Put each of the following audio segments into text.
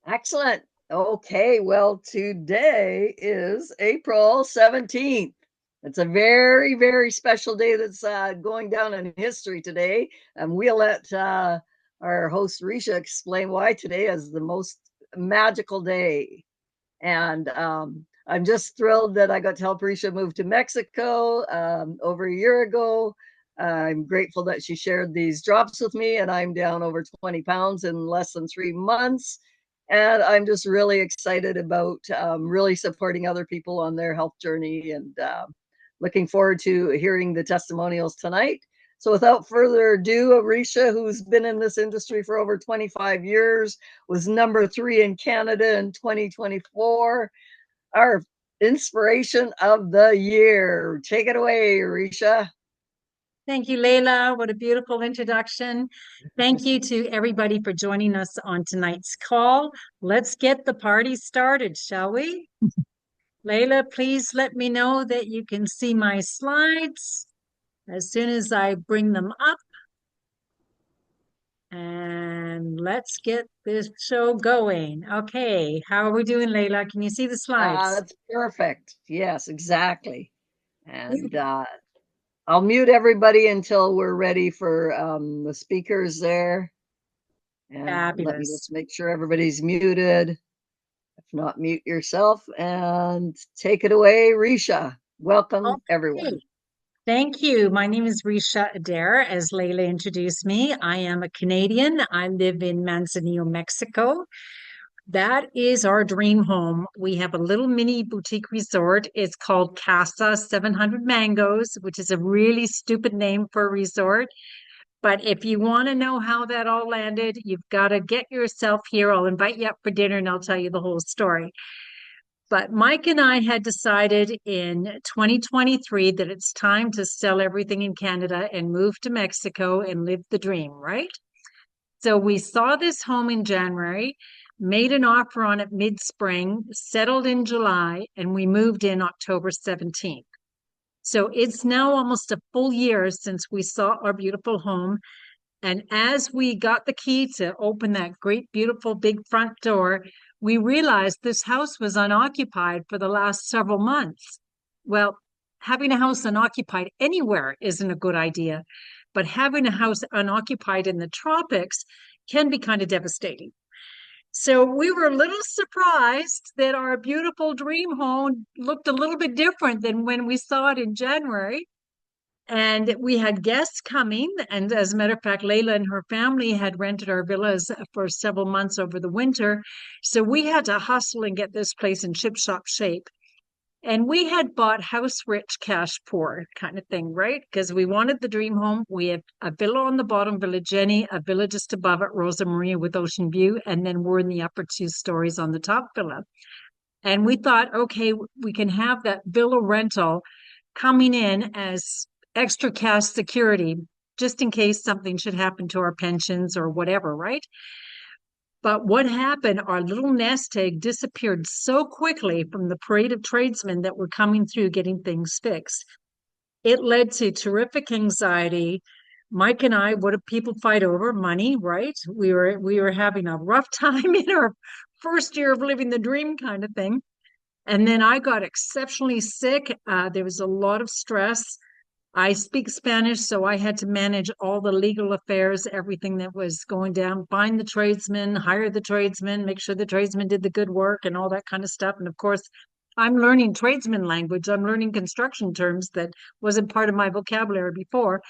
Excellent. Okay, well, today is April 17th. It's a very, very special day that's going down in history today. And we'll let our host Ricia explain why today is the most magical day. And I'm just thrilled that I got to help Ricia move to Mexico over a year ago. I'm grateful that she shared these drops with me, and I'm down over 20 pounds in less than 3 months. And I'm just really excited about really supporting other people on their health journey and looking forward to hearing the testimonials tonight. So without further ado, Ricia, who's been in this industry for over 25 years, was #3 in Canada in 2024, our inspiration of the year. Take it away, Ricia. Thank you, Layla. What a beautiful introduction. Thank you to everybody for joining us on tonight's call. Let's get the party started, shall we? Layla, please let me know that you can see my slides as soon as I bring them up. And let's get this show going. Okay, how are we doing, Layla? Can you see the slides? That's perfect. Yes, exactly. And I'll mute everybody until we're ready for the speakers there. And let me Fabulous. just make sure everybody's muted. If not, mute yourself and take it away, Ricia. Welcome, Okay. everyone. Thank you. My name is Ricia Adair, as Layla introduced me. I am a Canadian. I live in Manzanillo, Mexico. That is our dream home. We have a little mini boutique resort. It's called Casa 700 Mangoes, which is a really stupid name for a resort. But if you want to know how that all landed, you've got to get yourself here. I'll invite you up for dinner and I'll tell you the whole story. But Mike and I had decided in 2023 that it's time to sell everything in Canada and move to Mexico and live the dream, right? So we saw this home in January, made an offer on it mid-spring, settled in July, and we moved in October 17th. So it's now almost a full year since we saw our beautiful home. And as we got the key to open that great, beautiful, big front door, we realized this house was unoccupied for the last several months. Well, having a house unoccupied anywhere isn't a good idea, but having a house unoccupied in the tropics can be kind of devastating. So we were a little surprised that our beautiful dream home looked a little bit different than when we saw it in January. And we had guests coming. And as a matter of fact, Layla and her family had rented our villas for several months over the winter. So we had to hustle and get this place in chip-shop shape. And we had bought house rich, cash poor kind of thing, right? Because we wanted the dream home. We had a villa on the bottom, Villa Jenny, a villa just above it, Rosa Maria with ocean view. And then we're in the upper 2 stories on the top villa. And we thought, okay, we can have that villa rental coming in as extra cash security, just in case something should happen to our pensions or whatever, right? But what happened? Our little nest egg disappeared so quickly from the parade of tradesmen that were coming through getting things fixed. It led to terrific anxiety. Mike and I, what do people fight over? Money, right? We were having a rough time in our first year of living the dream kind of thing. And then I got exceptionally sick. There was a lot of stress. I speak Spanish, so I had to manage all the legal affairs, everything that was going down, find the tradesmen, hire the tradesmen, make sure the tradesmen did the good work and all that kind of stuff. And of course, I'm learning tradesman language. I'm learning construction terms that wasn't part of my vocabulary before.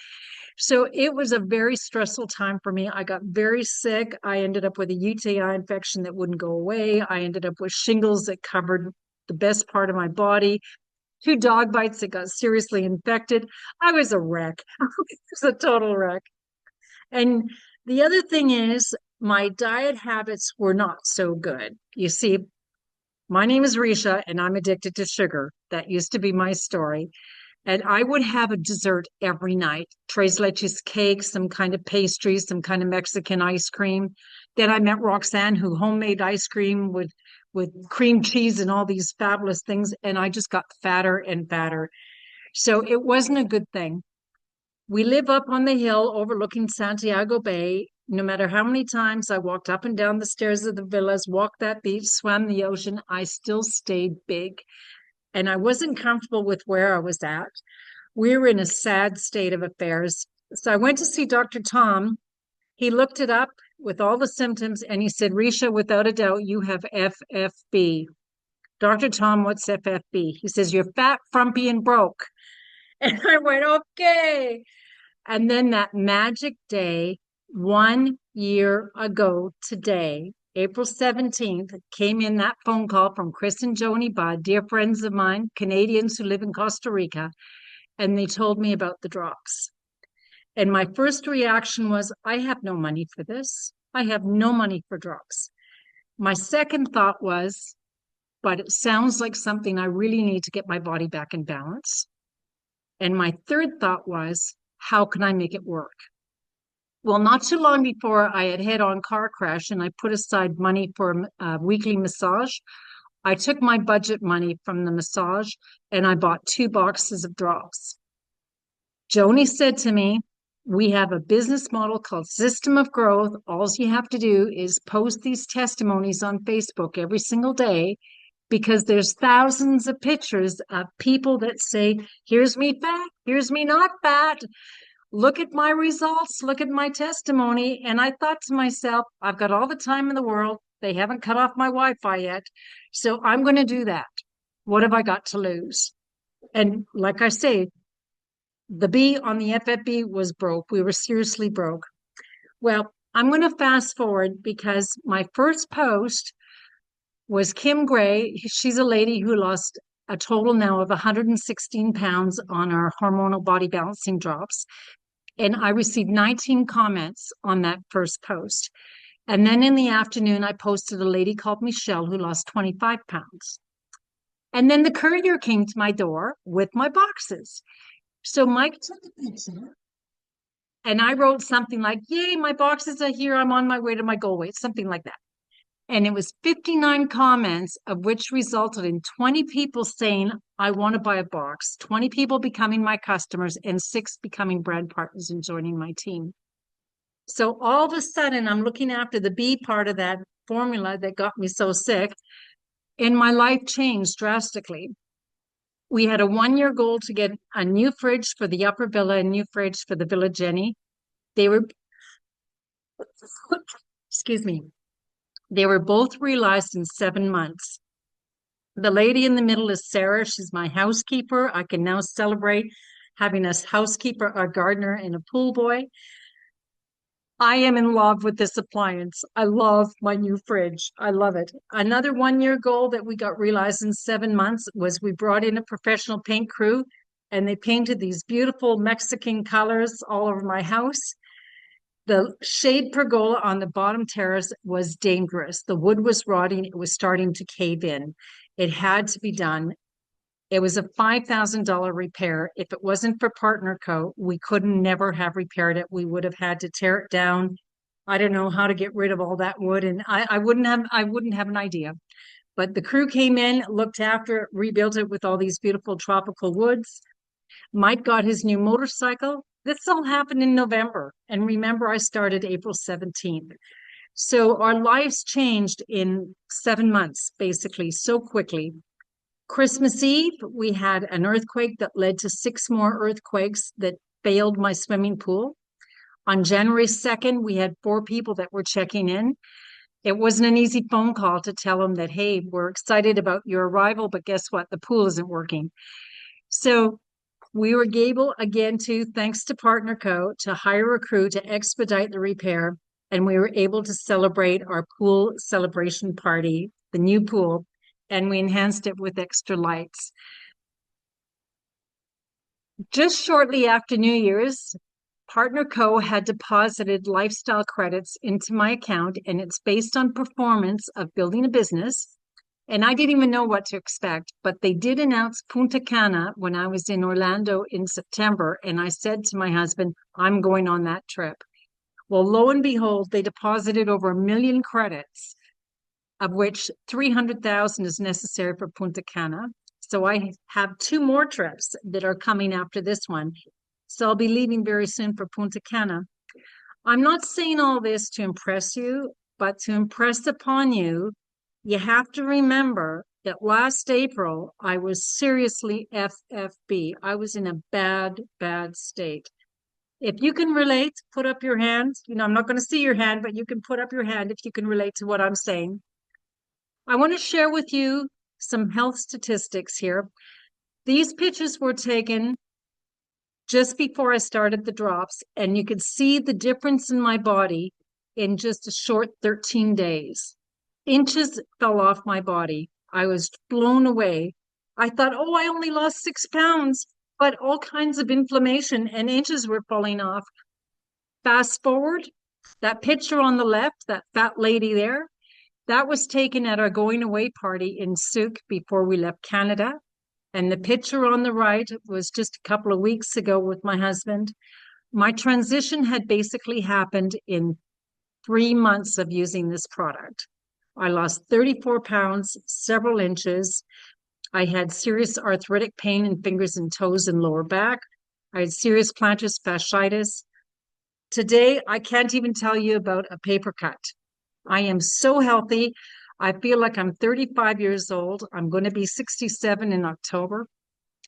So it was a very stressful time for me. I got very sick. I ended up with a UTI infection that wouldn't go away. I ended up with shingles that covered the best part of my body, 2 dog bites that got seriously infected. I was a wreck. I was a total wreck. And the other thing is, my diet habits were not so good. You see, my name is Risha, and I'm addicted to sugar. That used to be my story. And I would have a dessert every night, tres leches cake, some kind of pastry, some kind of Mexican ice cream. Then I met Roxanne, who homemade ice cream with cream cheese and all these fabulous things. And I just got fatter and fatter. So it wasn't a good thing. We live up on the hill overlooking Santiago Bay. No matter how many times I walked up and down the stairs of the villas, walked that beach, swam the ocean, I still stayed big. And I wasn't comfortable with where I was at. We were in a sad state of affairs. So I went to see Dr. Tom. He looked it up with all the symptoms and he said, Risha, without a doubt, you have FFB. Dr. Tom, what's FFB? He says, you're fat, frumpy, and broke. And I went, okay. And then that magic day, 1 year ago today, April 17th, came in that phone call from Chris and Joni Budd, dear friends of mine, Canadians who live in Costa Rica, and they told me about the drops. And my first reaction was, I have no money for this. I have no money for drops. My second thought was, but it sounds like something I really need to get my body back in balance. And my third thought was, how can I make it work? Well, not too long before I had head-on car crash and I put aside money for a weekly massage, I took my budget money from the massage and I bought 2 boxes of drops. Joni said to me, we have a business model called System of Growth. All you have to do is post these testimonies on Facebook every single day because there's thousands of pictures of people that say, here's me fat, here's me not fat. Look at my results, look at my testimony. And I thought to myself, I've got all the time in the world. They haven't cut off my Wi-Fi yet. So I'm going to do that. What have I got to lose? And like I say, the B on the FFB was broke. We were seriously broke. Well, I'm going to fast forward because my first post was Kim Gray. She's a lady who lost a total now of 116 pounds on our hormonal body balancing drops. And I received 19 comments on that first post. And then in the afternoon, I posted a lady called Michelle who lost 25 pounds. And then the courier came to my door with my boxes. So Mike took a picture and I wrote something like, yay, my boxes are here. I'm on my way to my goal weight, something like that. And it was 59 comments, of which resulted in 20 people saying, I want to buy a box, 20 people becoming my customers, and 6 becoming brand partners and joining my team. So all of a sudden, I'm looking after the B part of that formula that got me so sick, and my life changed drastically. We had a 1 year goal to get a new fridge for the upper villa and new fridge for the Villa Jenny. They were, excuse me, they were both realized in 7 months. The lady in the middle is Sarah. She's my housekeeper. I can now celebrate having a housekeeper, a gardener, and a pool boy. I am in love with this appliance. I love my new fridge. I love it. Another 1 year goal that we got realized in 7 months was we brought in a professional paint crew and they painted these beautiful Mexican colors all over my house. The shade pergola on the bottom terrace was dangerous. The wood was rotting. It was starting to cave in. It had to be done. It was a $5,000 repair. If it wasn't for Partner Co., we couldn't never have repaired it. We would have had to tear it down. I don't know how to get rid of all that wood, and I wouldn't have an idea. But the crew came in, looked after it, rebuilt it with all these beautiful tropical woods. Mike got his new motorcycle. This all happened in November. And remember, I started April 17th. So our lives changed in 7 months, basically, so quickly. Christmas Eve, we had an earthquake that led to 6 more earthquakes that failed my swimming pool. On January 2nd, we had 4 people that were checking in. It wasn't an easy phone call to tell them that, hey, we're excited about your arrival, but guess what? The pool isn't working. So we were able, again, thanks to Partner Co., to hire a crew to expedite the repair. And we were able to celebrate our pool celebration party, the new pool, and we enhanced it with extra lights. Just shortly after New Year's, Partner Co. had deposited lifestyle credits into my account, and it's based on performance of building a business. And I didn't even know what to expect, but they did announce Punta Cana when I was in Orlando in September. And I said to my husband, I'm going on that trip. Well, lo and behold, they deposited over 1 million credits, of which 300,000 is necessary for Punta Cana. So I have 2 more trips that are coming after this one. So I'll be leaving very soon for Punta Cana. I'm not saying all this to impress you, but to impress upon you, you have to remember that last April, I was seriously FFB. I was in a bad, bad state. If you can relate, put up your hand. I'm not going to see your hand, but you can put up your hand if you can relate to what I'm saying. I want to share with you some health statistics here. These pictures were taken just before I started the drops, and you could see the difference in my body in just a short 13 days. Inches fell off my body. I was blown away. I thought, oh, I only lost 6 pounds, but all kinds of inflammation and inches were falling off. Fast forward, that picture on the left, that fat lady there, that was taken at our going away party in Souk before we left Canada. And the picture on the right was just a couple of weeks ago with my husband. My transition had basically happened in 3 months of using this product. I lost 34 pounds, several inches. I had serious arthritic pain in fingers and toes and lower back. I had serious plantar fasciitis. Today, I can't even tell you about a paper cut. I am so healthy. I feel like I'm 35 years old. I'm going to be 67 in October.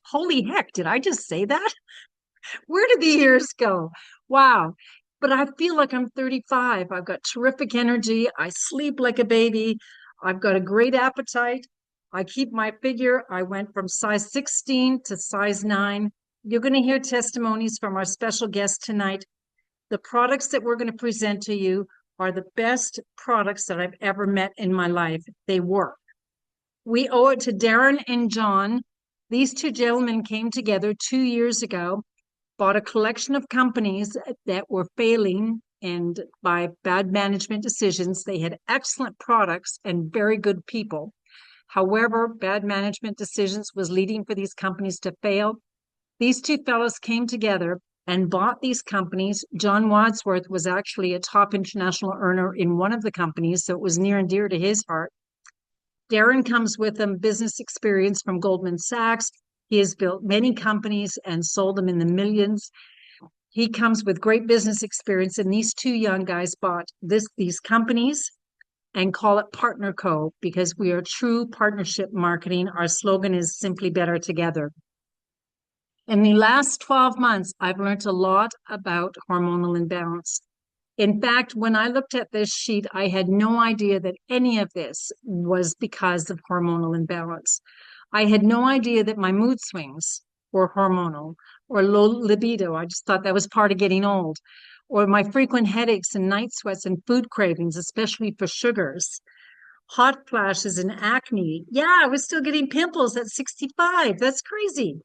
Holy heck, did I just say that? Where did the years go? Wow. But I feel like I'm 35. I've got terrific energy. I sleep like a baby. I've got a great appetite. I keep my figure. I went from size 16 to size 9. You're going to hear testimonies from our special guest tonight. The products that we're going to present to you are the best products that I've ever met in my life. They work. We owe it to Darren and John. These two gentlemen came together 2 years ago, bought a collection of companies that were failing, and by bad management decisions, they had excellent products and very good people. However, bad management decisions was leading for these companies to fail. These two fellows came together and bought these companies. John Wadsworth was actually a top international earner in one of the companies, so it was near and dear to his heart. Darren comes with him business experience from Goldman Sachs. He has built many companies and sold them in the millions. He comes with great business experience, and these two young guys bought these companies and call it Partner Co. because we are true partnership marketing. Our slogan is simply better together. In the last 12 months, I've learned a lot about hormonal imbalance. In fact, when I looked at this sheet, I had no idea that any of this was because of hormonal imbalance. I had no idea that my mood swings were hormonal or low libido. I just thought that was part of getting old. Or my frequent headaches and night sweats and food cravings, especially for sugars. Hot flashes and acne. Yeah, I was still getting pimples at 65. That's crazy.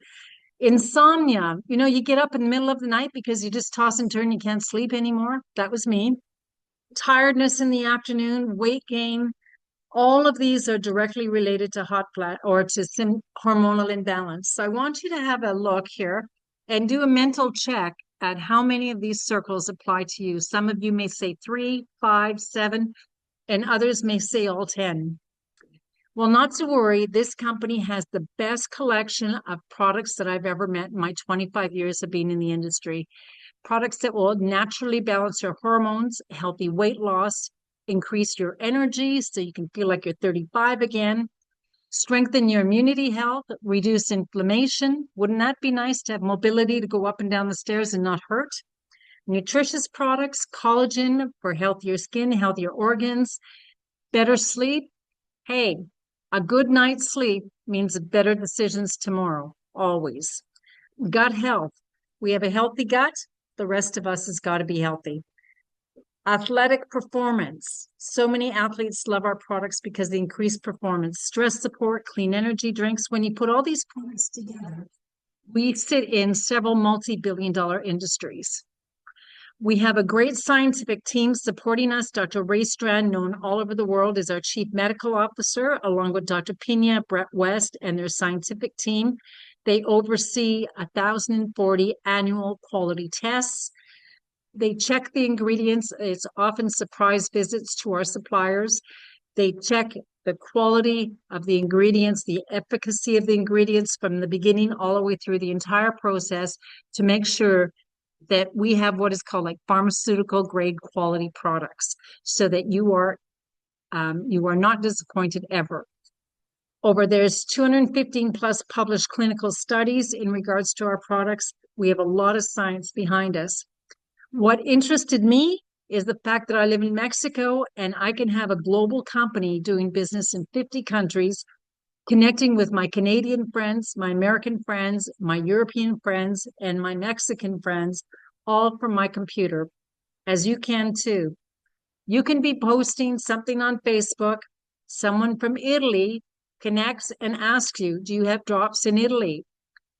Insomnia, you get up in the middle of the night because you just toss and turn, you can't sleep anymore. That was me. Tiredness in the afternoon, weight gain. All of these are directly related to hot flash or to hormonal imbalance. So I want you to have a look here and do a mental check at how many of these circles apply to you. Some of you may say 3, 5, 7, and others may say all 10. Well, not to worry. This company has the best collection of products that I've ever met in my 25 years of being in the industry. Products that will naturally balance your hormones, healthy weight loss, increase your energy so you can feel like you're 35 again, strengthen your immunity health, reduce inflammation. Wouldn't that be nice to have mobility to go up and down the stairs and not hurt? Nutritious products, collagen for healthier skin, healthier organs, better sleep. Hey, a good night's sleep means better decisions tomorrow, always. Gut health. We have a healthy gut. The rest of us has got to be healthy. Athletic performance. So many athletes love our products because they increase performance. Stress support, clean energy drinks. When you put all these products together, we sit in several multi-billion-dollar industries. We have a great scientific team supporting us. Dr. Ray Strand, known all over the world, is our chief medical officer, along with Dr. Pina, Brett West, and their scientific team. They oversee 1,040 annual quality tests. They check the ingredients. It's often surprise visits to our suppliers. They check the quality of the ingredients, the efficacy of the ingredients from the beginning all the way through the entire process to make sure that we have what is called like pharmaceutical grade quality products, so that you are not disappointed ever. There's 215 plus published clinical studies in regards to our products. We have a lot of science behind us. What interested me is the fact that I live in Mexico and I can have a global company doing business in 50 countries, connecting with my Canadian friends, my American friends, my European friends, and my Mexican friends, all from my computer, as you can too. You can be posting something on Facebook. Someone from Italy connects and asks you, do you have drops in Italy?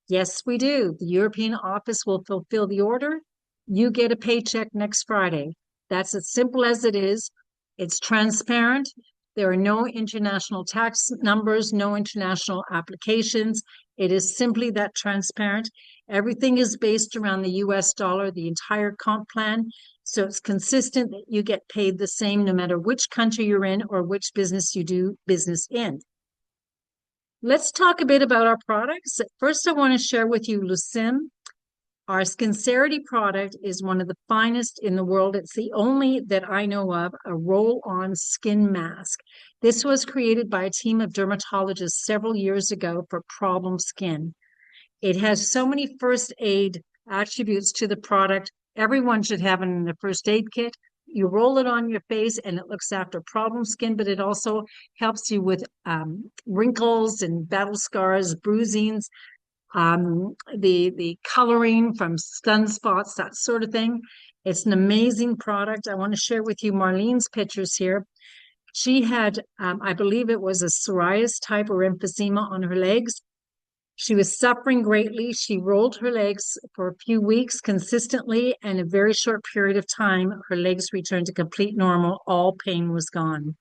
Yes, we do. The European office will fulfill the order. You get a paycheck next Friday. That's as simple as it is. It's transparent. There are no international tax numbers, no international applications. It is simply that transparent. Everything is based around the US dollar, the entire comp plan. So it's consistent that you get paid the same no matter which country you're in or which business you do business in. Let's talk a bit about our products. First, I want to share with you Lucim. Our Sincerity product is one of the finest in the world. It's the only that I know of, a roll-on skin mask. This was created by a team of dermatologists several years ago for problem skin. It has so many first aid attributes to the product. Everyone should have it in the first aid kit. You roll it on your face and it looks after problem skin, but it also helps you with wrinkles and battle scars, bruisings, the coloring from sunspots, that sort of thing. It's an amazing product. I want to share with you Marlene's pictures here. She had, I believe it was a psoriasis type or emphysema on her legs. She was suffering greatly. She rolled her legs for a few weeks consistently, and in a very short period of time, her legs returned to complete normal. All pain was gone.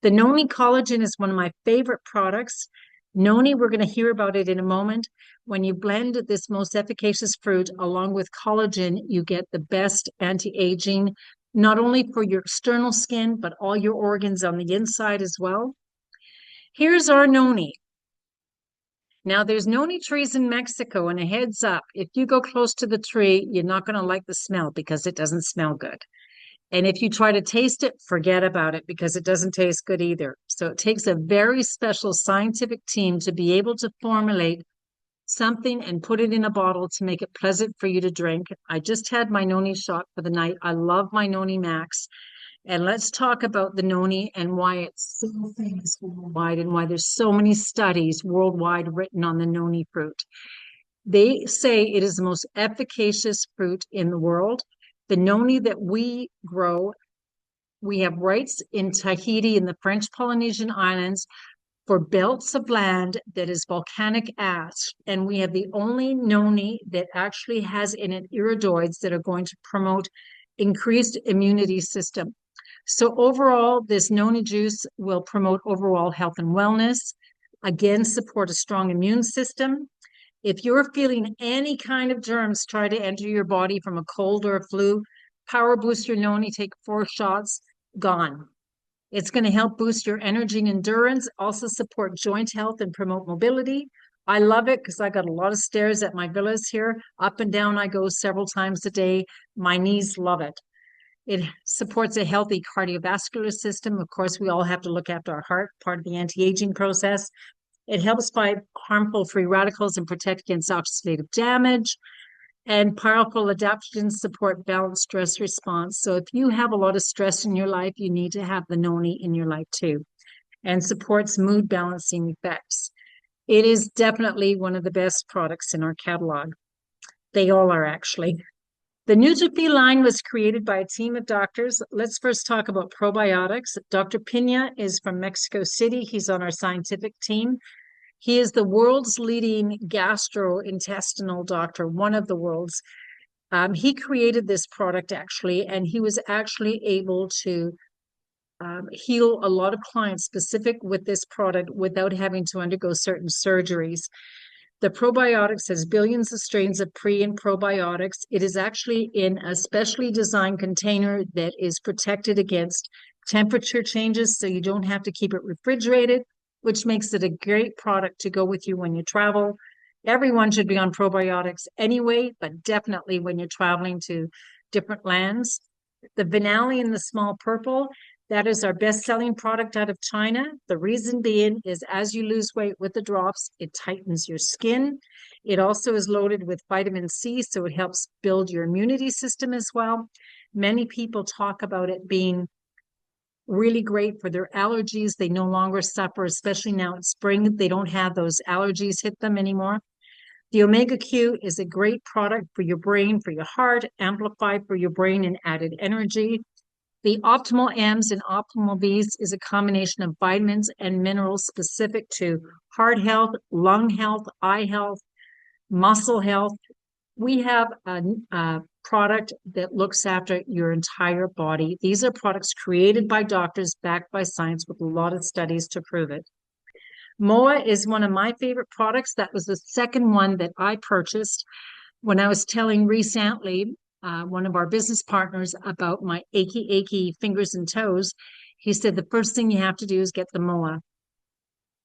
The noni collagen is one of my favorite products. Noni, we're going to hear about it in a moment. When you blend this most efficacious fruit along with collagen, you get the best anti-aging, not only for your external skin, but all your organs on the inside as well. Here's our noni. Now, there's noni trees in Mexico, and a heads up, if you go close to the tree, you're not going to like the smell because it doesn't smell good. And if you try to taste it, forget about it because it doesn't taste good either. So it takes a very special scientific team to be able to formulate something and put it in a bottle to make it pleasant for you to drink. I just had my noni shot for the night. I love my noni max. And let's talk about the noni and why it's so famous worldwide and why there's so many studies worldwide written on the noni fruit. They say it is the most efficacious fruit in the world. The noni that we grow, we have rights in Tahiti in the French Polynesian Islands for belts of land that is volcanic ash. And we have the only noni that actually has in it iridoids that are going to promote increased immunity system. So overall, this noni juice will promote overall health and wellness, again, support a strong immune system. If you're feeling any kind of germs try to enter your body from a cold or a flu, Power Booster Noni, take 4 shots, gone. It's going to help boost your energy and endurance, also support joint health and promote mobility. I love it because I got a lot of stairs at my villas here. Up and down I go several times a day. My knees love it. It supports a healthy cardiovascular system. Of course, we all have to look after our heart, part of the anti-aging process. It helps fight harmful free radicals and protect against oxidative damage. And powerful adaptogens support balanced stress response. So if you have a lot of stress in your life, you need to have the noni in your life too. And supports mood balancing effects. It is definitely one of the best products in our catalog. They all are actually. The Nutrifi line was created by a team of doctors. Let's first talk about probiotics. Dr. Pina is from Mexico City. He's on our scientific team. He is the world's leading gastrointestinal doctor, one of the world's. He created this product actually, and he was actually able to heal a lot of clients specific with this product without having to undergo certain surgeries. The probiotics has billions of strains of pre and probiotics. It is actually in a specially designed container that is protected against temperature changes, so you don't have to keep it refrigerated, which makes it a great product to go with you when you travel. Everyone should be on probiotics anyway, but definitely when you're traveling to different lands. The Vinali in the small purple, that is our best-selling product out of China. The reason being is as you lose weight with the drops, it tightens your skin. It also is loaded with vitamin C, so it helps build your immunity system as well. Many people talk about it being really great for their allergies. They no longer suffer, especially now in spring. They don't have those allergies hit them anymore. The Omega Q is a great product for your brain, for your heart, amplified for your brain and added energy. The Optimal M's and Optimal B's is a combination of vitamins and minerals specific to heart health, lung health, eye health, muscle health. We have a product that looks after your entire body. These are products created by doctors, backed by science with a lot of studies to prove it. MOA is one of my favorite products. That was the second one that I purchased when I was telling recently one of our business partners about my achy fingers and toes. He said the first thing you have to do is get the MOA.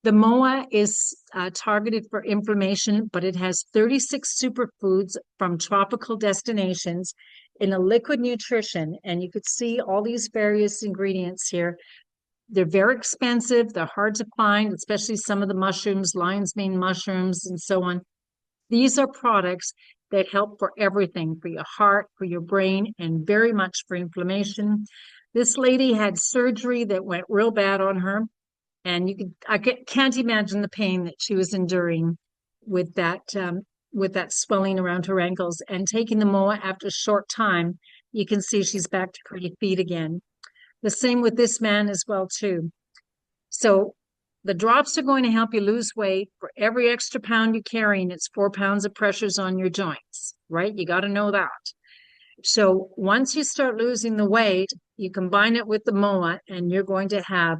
The MOA is targeted for inflammation, but it has 36 superfoods from tropical destinations in a liquid nutrition. And you could see all these various ingredients here. They're very expensive. They're hard to find, especially some of the mushrooms, lion's mane mushrooms, and so on. These are products that help for everything, for your heart, for your brain, and very much for inflammation. This lady had surgery that went real bad on her. And I can't imagine the pain that she was enduring with that swelling around her ankles. And taking the MOA after a short time, you can see she's back to pretty feet again. The same with this man as well, too. So the drops are going to help you lose weight. For every extra pound you're carrying, it's 4 pounds of pressures on your joints, right? You got to know that. So once you start losing the weight, you combine it with the MOA, and you're going to have,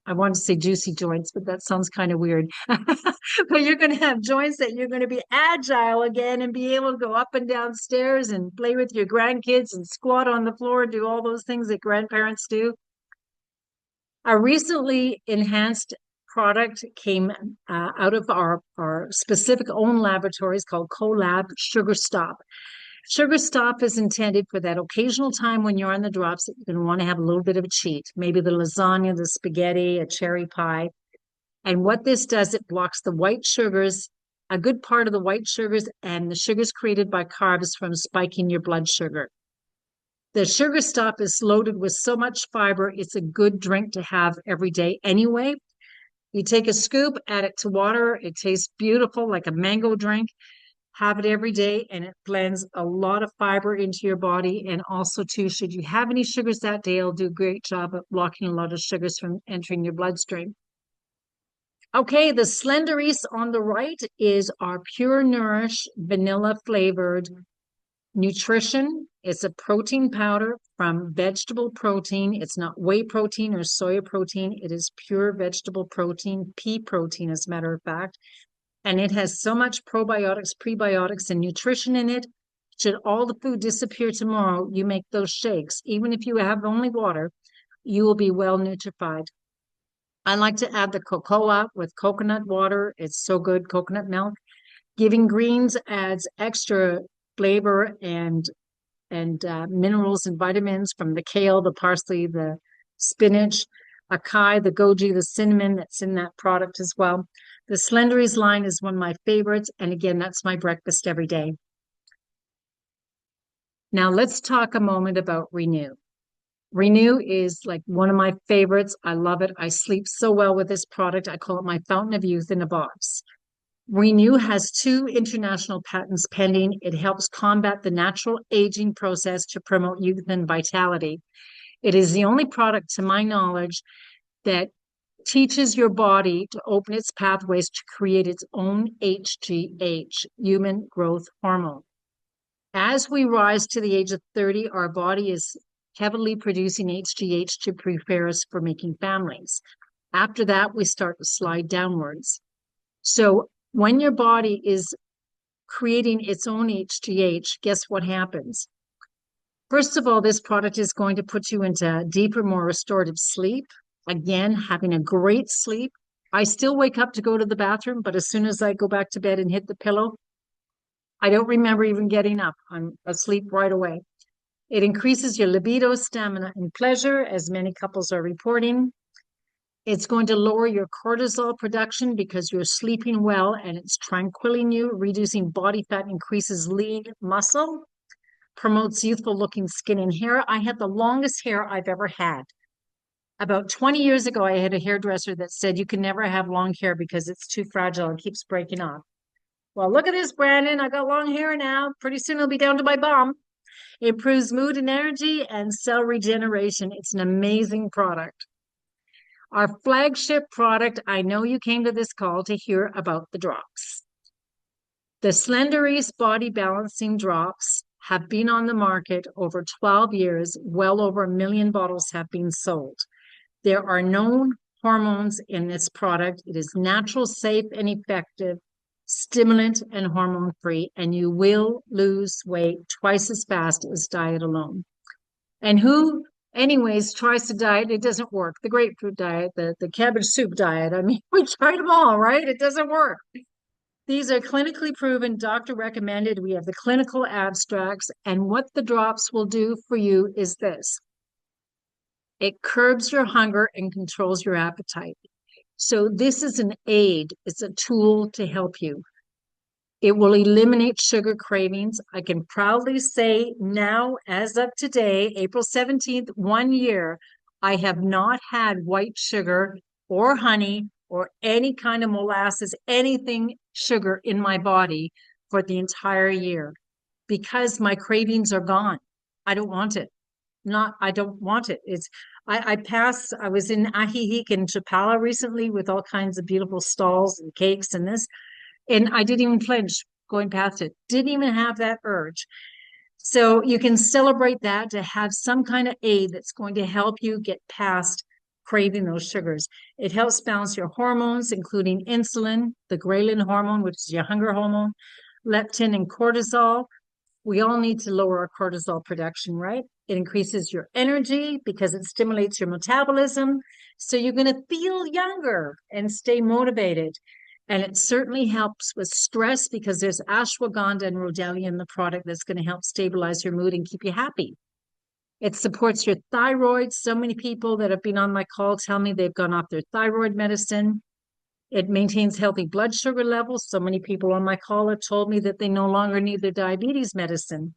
I want to say juicy joints, but that sounds kind of weird. But you're going to have joints that you're going to be agile again and be able to go up and down stairs and play with your grandkids and squat on the floor, do all those things that grandparents do. A recently enhanced product came out of our specific own laboratories called CoLab Sugar Stop. Sugar Stop is intended for that occasional time when you're on the drops that you're going to want to have a little bit of a cheat, maybe the lasagna, the spaghetti, a cherry pie. And what this does, it blocks the white sugars, a good part of the white sugars, and the sugars created by carbs from spiking your blood sugar. The Sugar Stop is loaded with so much fiber, it's a good drink to have every day anyway. You take a scoop, add it to water. It tastes beautiful, like a mango drink. Have it every day, and it blends a lot of fiber into your body. And also, too, should you have any sugars that day, it'll do a great job at blocking a lot of sugars from entering your bloodstream. Okay, the Slenderies on the right is our Pure Nourish vanilla flavored nutrition. It's a protein powder from vegetable protein. It's not whey protein or soy protein. It is pure vegetable protein, pea protein, as a matter of fact. And it has so much probiotics, prebiotics, and nutrition in it. Should all the food disappear tomorrow, you make those shakes. Even if you have only water, you will be well nutrified. I like to add the cocoa with coconut water. It's so good, coconut milk. Giving Greens adds extra flavor and minerals and vitamins from the kale, the parsley, the spinach, acai, the goji, the cinnamon that's in that product as well. The Slenderies line is one of my favorites. And again, that's my breakfast every day. Now let's talk a moment about Renew. Renew is like one of my favorites. I love it. I sleep so well with this product. I call it my fountain of youth in a box. Renew has 2 international patents pending. It helps combat the natural aging process to promote youth and vitality. It is the only product, to my knowledge, that teaches your body to open its pathways to create its own HGH, human growth hormone. As we rise to the age of 30, our body is heavily producing HGH to prepare us for making families. After that, we start to slide downwards. So when your body is creating its own HGH, guess what happens? First of all, this product is going to put you into deeper, more restorative sleep. Again, having a great sleep. I still wake up to go to the bathroom, but as soon as I go back to bed and hit the pillow, I don't remember even getting up. I'm asleep right away. It increases your libido, stamina, and pleasure, as many couples are reporting. It's going to lower your cortisol production because you're sleeping well and it's tranquilizing you, reducing body fat, increases lean muscle, promotes youthful looking skin and hair. I had the longest hair I've ever had. About 20 years ago, I had a hairdresser that said you can never have long hair because it's too fragile and keeps breaking off. Well, look at this, Brandon. I got long hair now. Pretty soon it'll be down to my bum. It improves mood and energy and cell regeneration. It's an amazing product. Our flagship product, I know you came to this call to hear about the drops. The Slenderies Body Balancing Drops have been on the market over 12 years. Well over 1 million bottles have been sold. There are no hormones in this product. It is natural, safe, and effective, stimulant and hormone free, and you will lose weight twice as fast as diet alone. And who, anyways, tries to diet? It doesn't work. The grapefruit diet, the cabbage soup diet. I mean, we tried them all, right? It doesn't work. These are clinically proven, doctor recommended. We have the clinical abstracts, and what the drops will do for you is this. It curbs your hunger and controls your appetite. So this is an aid. It's a tool to help you. It will eliminate sugar cravings. I can proudly say now, as of today, April 17th, 1 year, I have not had white sugar or honey or any kind of molasses, anything sugar in my body for the entire year because my cravings are gone. I don't want it. I don't want it. I was in Ajijic in Chapala recently with all kinds of beautiful stalls and cakes and this. And I didn't even flinch going past it. Didn't even have that urge. So you can celebrate that to have some kind of aid that's going to help you get past craving those sugars. It helps balance your hormones, including insulin, the ghrelin hormone, which is your hunger hormone, leptin and cortisol. We all need to lower our cortisol production, right? It increases your energy because it stimulates your metabolism. So you're going to feel younger and stay motivated. And it certainly helps with stress because there's ashwagandha and rhodiola in the product that's going to help stabilize your mood and keep you happy. It supports your thyroid. So many people that have been on my call tell me they've gone off their thyroid medicine. It maintains healthy blood sugar levels. So many people on my call have told me that they no longer need their diabetes medicine.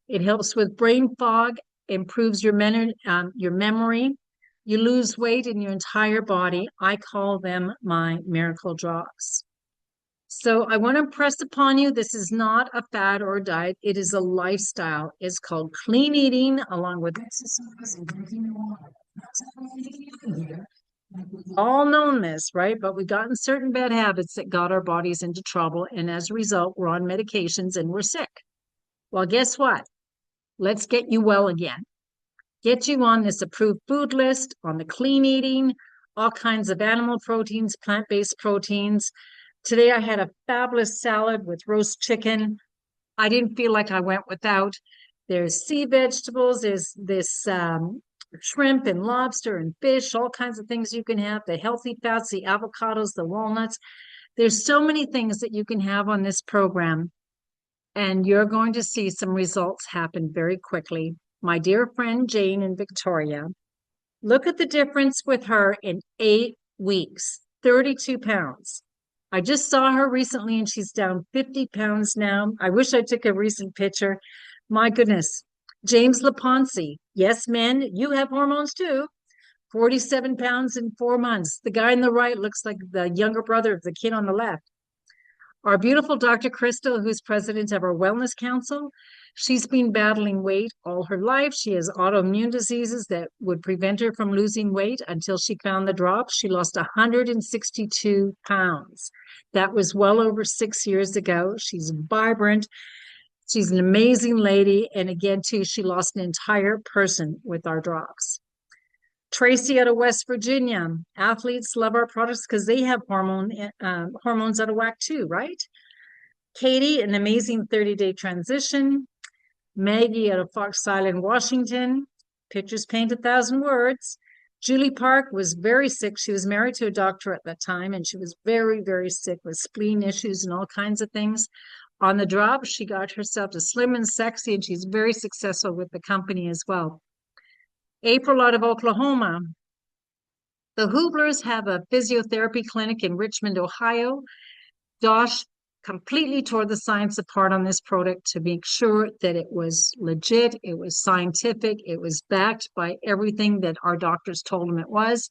It helps with brain fog, improves your memory. You lose weight in your entire body. I call them my miracle drops. So I want to impress upon you, this is not a fad or a diet. It is a lifestyle. It's called clean eating along with exercise and drinking water. We've all known this, right? But we've gotten certain bad habits that got our bodies into trouble. And as a result, we're on medications and we're sick. Well, guess what? Let's get you well again. Get you on this approved food list, on the clean eating, all kinds of animal proteins, plant-based proteins. Today I had a fabulous salad with roast chicken. I didn't feel like I went without. There's sea vegetables, there's this shrimp and lobster and fish, all kinds of things you can have, the healthy fats, the avocados, the walnuts. There's so many things that you can have on this program, and you're going to see some results happen very quickly. My dear friend Jane in Victoria, look at the difference with her in 8 weeks, 32 pounds. I just saw her recently and she's down 50 pounds now. I wish I took a recent picture. My goodness. James Laponce. Yes, men, you have hormones too. 47 pounds in 4 months. The guy on the right looks like the younger brother of the kid on the left. Our beautiful Dr. Crystal, who's president of our Wellness Council, she's been battling weight all her life. She has autoimmune diseases that would prevent her from losing weight until she found the drops. She lost 162 pounds. That was well over 6 years ago. She's vibrant. She's an amazing lady. And again, too, she lost an entire person with our drops. Tracy out of West Virginia. Athletes love our products because they have hormones out of whack too, right? Katie, an amazing 30-day transition. Maggie out of Fox Island, Washington. Pictures paint 1,000 words. Julie Park was very sick. She was married to a doctor at that time, and she was very, very sick with spleen issues and all kinds of things. On the drop, she got herself to slim and sexy, and she's very successful with the company as well. April out of Oklahoma. The Hublers have a physiotherapy clinic in Richmond, Ohio. Josh completely tore the science apart on this product to make sure that it was legit, it was scientific, it was backed by everything that our doctors told him it was.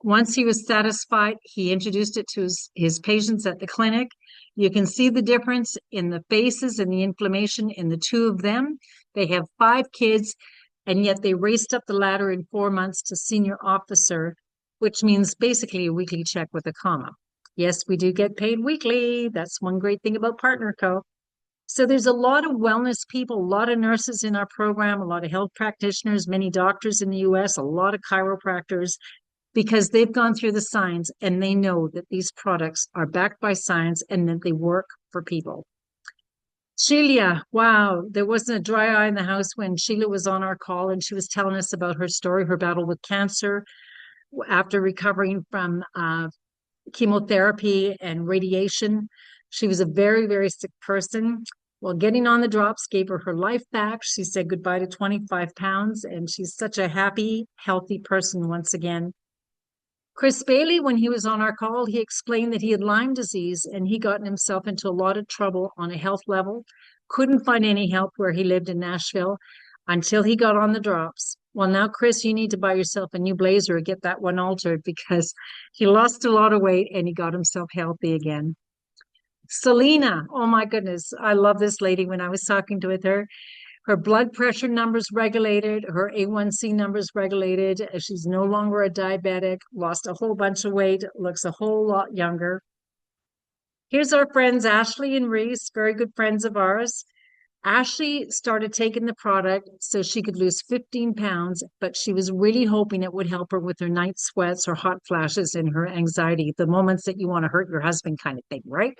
Once he was satisfied, he introduced it to his patients at the clinic. You can see the difference in the faces and the inflammation in the two of them. They have 5 kids, and yet they raced up the ladder in 4 months to senior officer, which means basically a weekly check with a comma. Yes, we do get paid weekly. That's one great thing about Partner Co. So there's a lot of wellness people, a lot of nurses in our program, a lot of health practitioners, many doctors in the US, a lot of chiropractors, because they've gone through the science and they know that these products are backed by science and that they work for people. Sheila, wow, there wasn't a dry eye in the house when Sheila was on our call and she was telling us about her story, her battle with cancer after recovering from chemotherapy and radiation. She was a very, very sick person. Well, getting on the drops gave her life back. She said goodbye to 25 pounds, and she's such a happy, healthy person once again. Chris Bailey, when he was on our call, he explained that he had Lyme disease and he gotten himself into a lot of trouble on a health level, couldn't find any help where he lived in Nashville until he got on the drops. Well, now, Chris, you need to buy yourself a new blazer or get that one altered because he lost a lot of weight and he got himself healthy again. Selena, oh my goodness, I love this lady. When I was talking with her blood pressure numbers regulated, her A1C numbers regulated. She's no longer a diabetic, lost a whole bunch of weight, looks a whole lot younger. Here's our friends Ashley and Reese, very good friends of ours. Ashley started taking the product so she could lose 15 pounds, but she was really hoping it would help her with her night sweats or hot flashes and her anxiety, the moments that you want to hurt your husband kind of thing, right?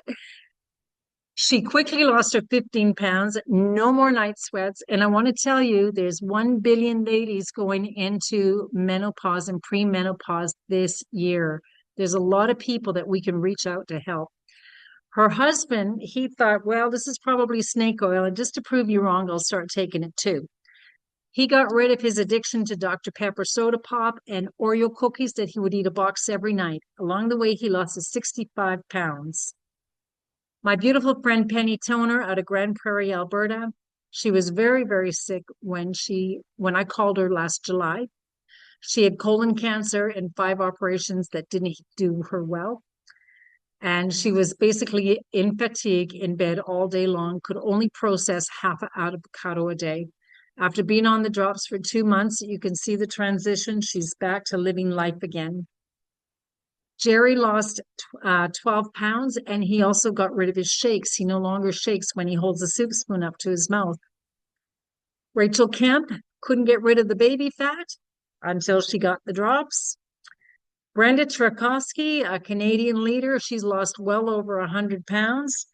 She quickly lost her 15 pounds, no more night sweats. And I want to tell you, there's 1 billion ladies going into menopause and premenopause this year. There's a lot of people that we can reach out to help. Her husband, he thought, well, this is probably snake oil. And just to prove you wrong, I'll start taking it too. He got rid of his addiction to Dr. Pepper soda pop and Oreo cookies that he would eat a box every night. Along the way, he lost his 65 pounds. My beautiful friend Penny Toner out of Grand Prairie, Alberta. She was very, very sick when I called her last July. She had colon cancer and 5 operations that didn't do her well. And she was basically in fatigue in bed all day long, could only process half an avocado a day. After being on the drops for 2 months, you can see the transition. She's back to living life again. Jerry lost 12 pounds and he also got rid of his shakes. He no longer shakes when he holds a soup spoon up to his mouth. Rachel Kemp couldn't get rid of the baby fat until she got the drops. Brenda Trakowski, a Canadian leader, she's lost well over 100 pounds.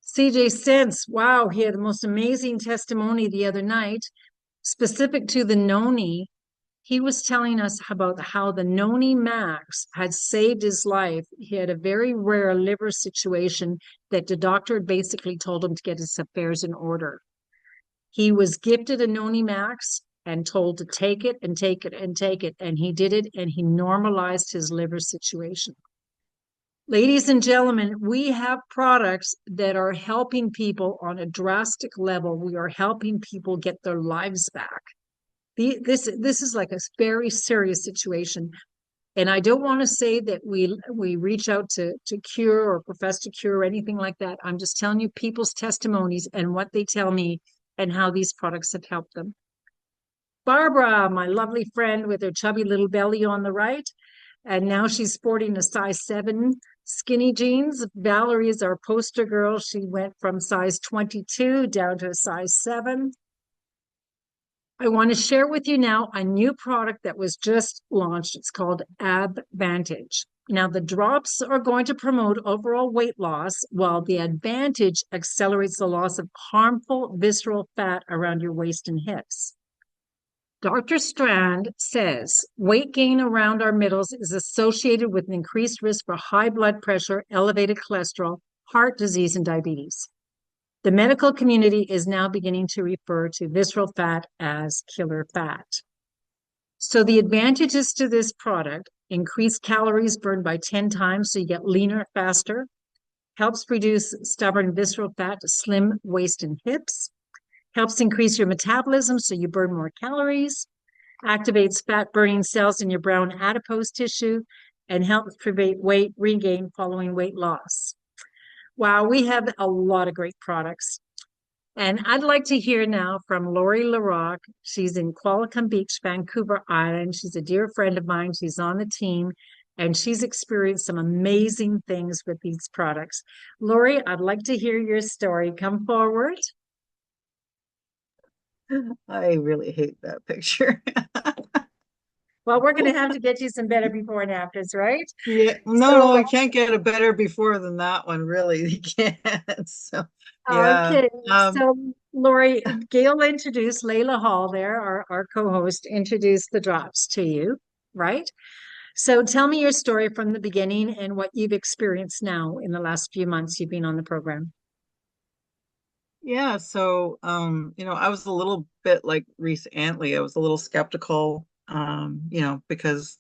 CJ Sense, wow, he had the most amazing testimony the other night, specific to the noni. He was telling us about how the Noni Max had saved his life. He had a very rare liver situation that the doctor had basically told him to get his affairs in order. He was gifted a Noni Max and told to take it and take it and take it. And he did it and he normalized his liver situation. Ladies and gentlemen, we have products that are helping people on a drastic level. We are helping people get their lives back. This is like a very serious situation. And I don't want to say that we reach out to cure or profess to cure or anything like that. I'm just telling you people's testimonies and what they tell me and how these products have helped them. Barbara, my lovely friend with her chubby little belly on the right, and now she's sporting a size 7 skinny jeans. Valerie is our poster girl. She went from size 22 down to a size 7. I want to share with you now a new product that was just launched. It's called Advantage. Now, the drops are going to promote overall weight loss, while the Advantage accelerates the loss of harmful visceral fat around your waist and hips. Dr. Strand says weight gain around our middles is associated with an increased risk for high blood pressure, elevated cholesterol, heart disease, and diabetes. The medical community is now beginning to refer to visceral fat as killer fat. So the advantages to this product: increased calories burned by 10 times, so you get leaner faster, helps reduce stubborn visceral fat, slim waist and hips, helps increase your metabolism, so you burn more calories, activates fat burning cells in your brown adipose tissue, and helps prevent weight regain following weight loss. Wow, we have a lot of great products. And I'd like to hear now from Loury Larocque. She's in Qualicum Beach, Vancouver Island. She's a dear friend of mine. She's on the team and she's experienced some amazing things with these products. Loury, I'd like to hear your story. Come forward. I really hate that picture. Well, we're going to have to get you some better before and afters, right? Yeah, no, So, you can't get a better before than that one, really. You can't. So, yeah. okay. So, Loury, Gail introduced Layla Hall there, our co-host, introduced the drops to you, right? So tell me your story from the beginning and what you've experienced now in the last few months you've been on the program. Yeah, so I was a little bit like Reese Antley. I was a little skeptical, because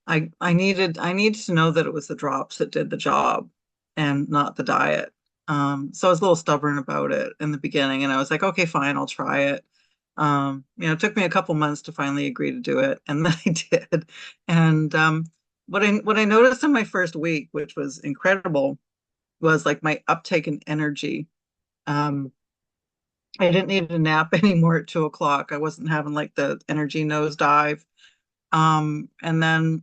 I needed to know that it was the drops that did the job and not the diet. So I was a little stubborn about it in the beginning, and I was like, okay, fine, I'll try it. It took me a couple months to finally agree to do it, and then I did. And what I noticed in my first week, which was incredible, was like my uptake in energy. Um, I didn't need a nap anymore at 2 o'clock. I wasn't having like the energy nosedive. And then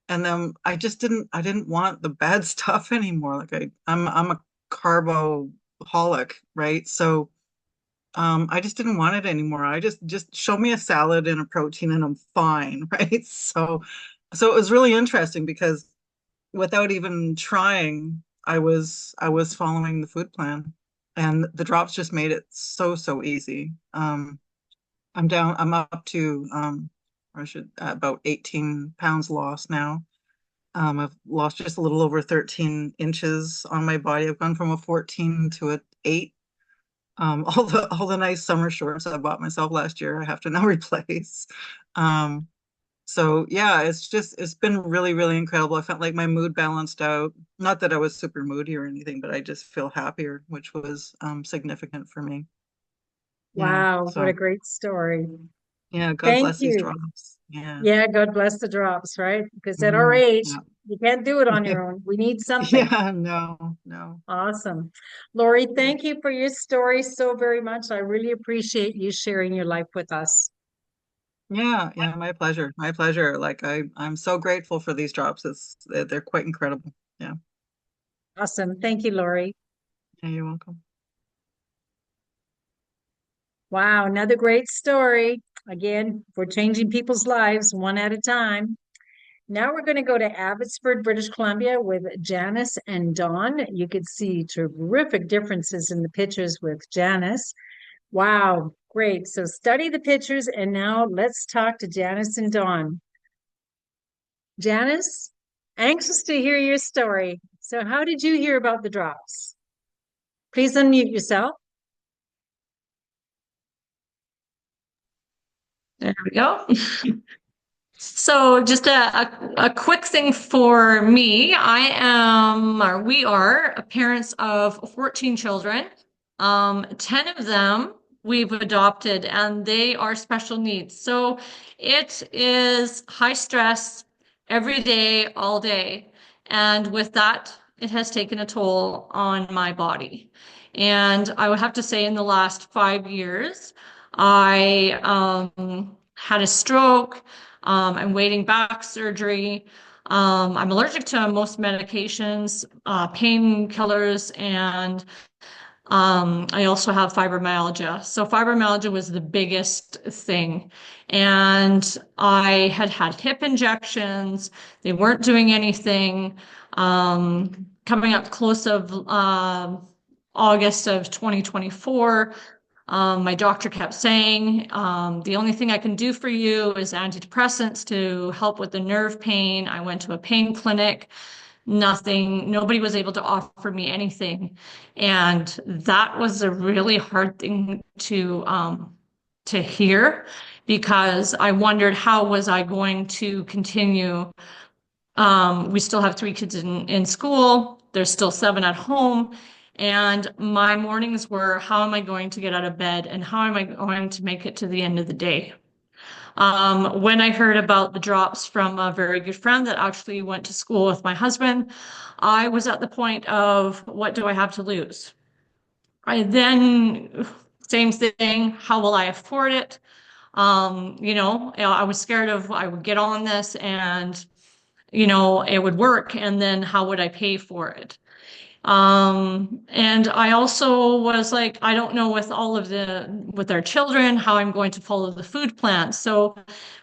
I didn't want the bad stuff anymore. Like I'm a carboholic, right? So I just didn't want it anymore. I just show me a salad and a protein and I'm fine, right? So it was really interesting because without even trying, I was following the food plan, and the drops just made it so easy. I'm up to I should about 18 pounds lost now. I've lost just a little over 13 inches on my body. I've gone from a 14 to an 8. All the nice summer shorts I bought myself last year, I have to now replace. Um, so yeah, it's been really, really incredible. I felt like my mood balanced out. Not that I was super moody or anything, but I just feel happier, which was significant for me. Yeah. Wow, what a So great story. yeah, God Thank bless these you. drops. Yeah. Yeah, God bless the drops, right? Because at our Mhm. age, Yeah. you can't do it on your own. We need something. Yeah, no, no. Awesome. Loury, thank you for your story so very much. I really appreciate you sharing your life with us. Yeah, yeah, my pleasure. My pleasure. Like I'm so grateful for these drops. They're quite incredible. Yeah. Awesome. Thank you, Loury. Yeah, you're welcome. Wow, another great story. Again, we're changing people's lives one at a time. Now we're going to go to Abbotsford, British Columbia with Janice and Dawn. You could see terrific differences in the pictures with Janice. Wow, great. So study the pictures and now let's talk to Janice and Dawn. Janice, anxious to hear your story. So how did you hear about the drops? Please unmute yourself. There we go. So just a quick thing for me. We are parents of 14 children. 10 of them we've adopted and they are special needs. So it is high stress every day, all day. And with that, it has taken a toll on my body. And I would have to say in the last 5 years, I had a stroke. I'm waiting back surgery. I'm allergic to most medications, painkillers, and I also have fibromyalgia. So fibromyalgia was the biggest thing. And I had had hip injections. They weren't doing anything. Coming up close of August of 2024, My doctor kept saying, the only thing I can do for you is antidepressants to help with the nerve pain. I went to a pain clinic, nothing, nobody was able to offer me anything. And that was a really hard thing to hear, because I wondered how was I going to continue. We still have three kids in school. There's still seven at home. And my mornings were, how am I going to get out of bed and how am I going to make it to the end of the day? When I heard about the drops from a very good friend that actually went to school with my husband, I was at the point of, what do I have to lose? I then, same thing, how will I afford it? I was scared of I would get on this and it would work, and then how would I pay for it? And I also was like, I don't know with our children, how I'm going to follow the food plan. So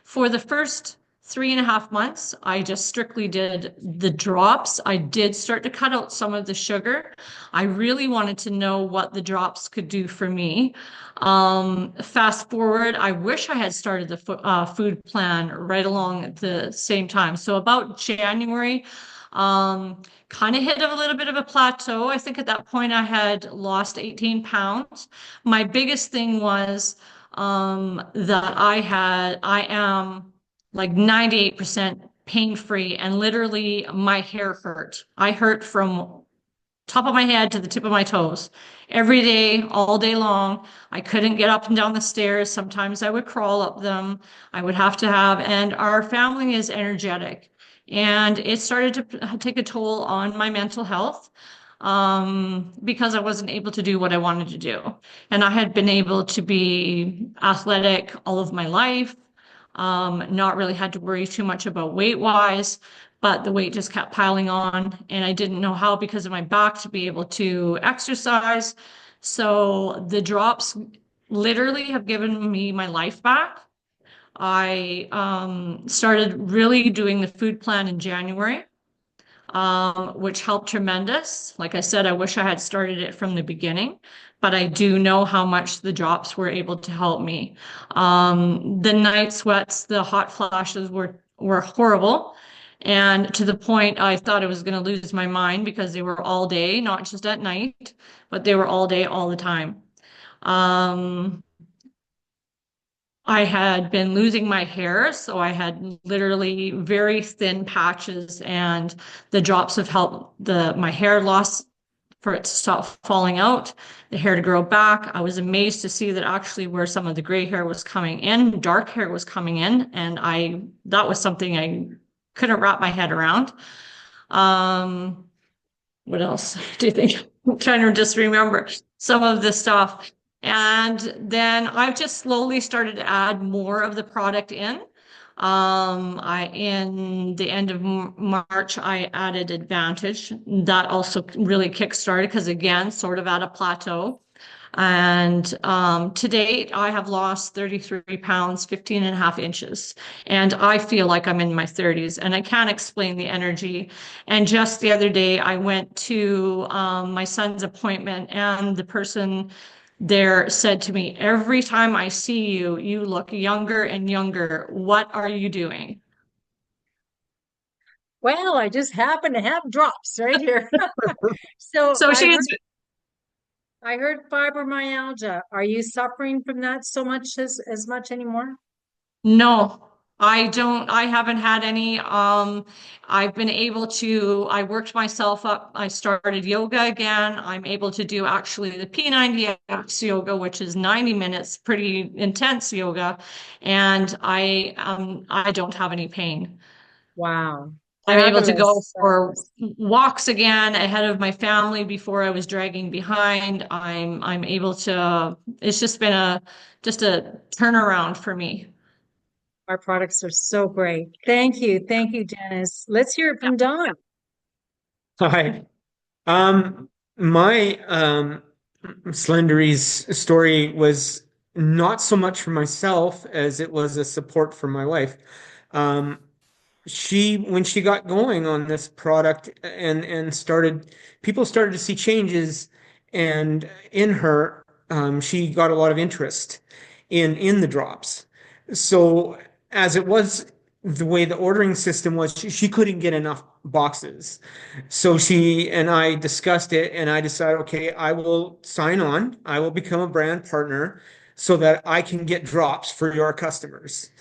for the first 3.5 months, I just strictly did the drops. I did start to cut out some of the sugar. I really wanted to know what the drops could do for me. Fast forward, I wish I had started the food plan right along at the same time. So about January, kind of hit a little bit of a plateau. I think at that point I had lost 18 pounds. My biggest thing was that I am like 98% pain-free, and literally my hair hurt. I hurt from top of my head to the tip of my toes every day, all day long. I couldn't get up and down the stairs. Sometimes I would crawl up them. I would have to have, and our family is energetic. And it started to take a toll on my mental health, because I wasn't able to do what I wanted to do. And I had been able to be athletic all of my life, not really had to worry too much about weight wise, but the weight just kept piling on, and I didn't know how, because of my back, to be able to exercise. So the drops literally have given me my life back. I started really doing the food plan in January, which helped tremendous. Like I said, I wish I had started it from the beginning, but I do know how much the drops were able to help me. The night sweats, the hot flashes were horrible. And to the point I thought I was going to lose my mind, because they were all day, not just at night, but they were all day, all the time. Um, I had been losing my hair, so I had literally very thin patches, and the drops have helped my hair loss for it to stop falling out, the hair to grow back. I was amazed to see that actually where some of the gray hair was coming in, dark hair was coming in, and that was something I couldn't wrap my head around. What else do you think? I'm trying to just remember some of the stuff. And then I've just slowly started to add more of the product in. In the end of March, I added Advantage. That also really kickstarted, because again, sort of at a plateau. And to date, I have lost 33 pounds, 15.5 inches. And I feel like I'm in my 30s, and I can't explain the energy. And just the other day, I went to my son's appointment, and the person there said to me, every time I see you, you look younger and younger. What are you doing? Well, I just happen to have drops right here. So So she's I heard fibromyalgia. Are you suffering from that so much as much anymore? No, I don't. I haven't had any. I've been able to, I worked myself up. I started yoga again. I'm able to do actually the P90X yoga, which is 90 minutes, pretty intense yoga. And I don't have any pain. Wow. I'm able to go Fabulous. for walks again ahead of my family before I was dragging behind. I'm able to, it's just been just a turnaround for me. Our products are so great. Thank you. Thank you, Janice. Let's hear it from Don. Hi. My Slendery's story was not so much for myself as it was a support for my wife. Um, when she got going on this product and started, people started to see changes and in her, she got a lot of interest in the drops. So as it was the way the ordering system was, she couldn't get enough boxes. So she and I discussed it, and I decided, okay, I will sign on. I will become a brand partner so that I can get drops for your customers.